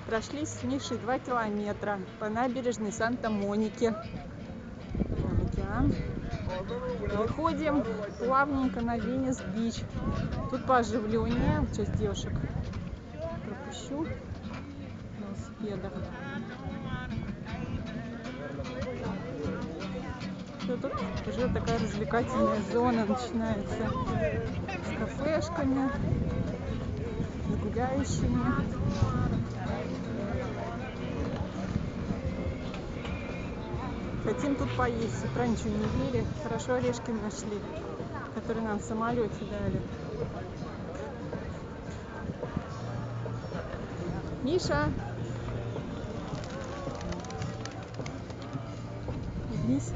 Прошлись с Мишей 2 километра по набережной Санта-Моники. Океан. Переходим плавненько на Венес-Бич. Тут пооживленнее. Часть девушек пропущу на велосипедах. Тут уже такая развлекательная зона начинается с кафешками, с гуляющими. Хотим тут поесть. С утра ничего не ели. Хорошо орешки нашли, которые нам в самолете дали. Миша! Вернись.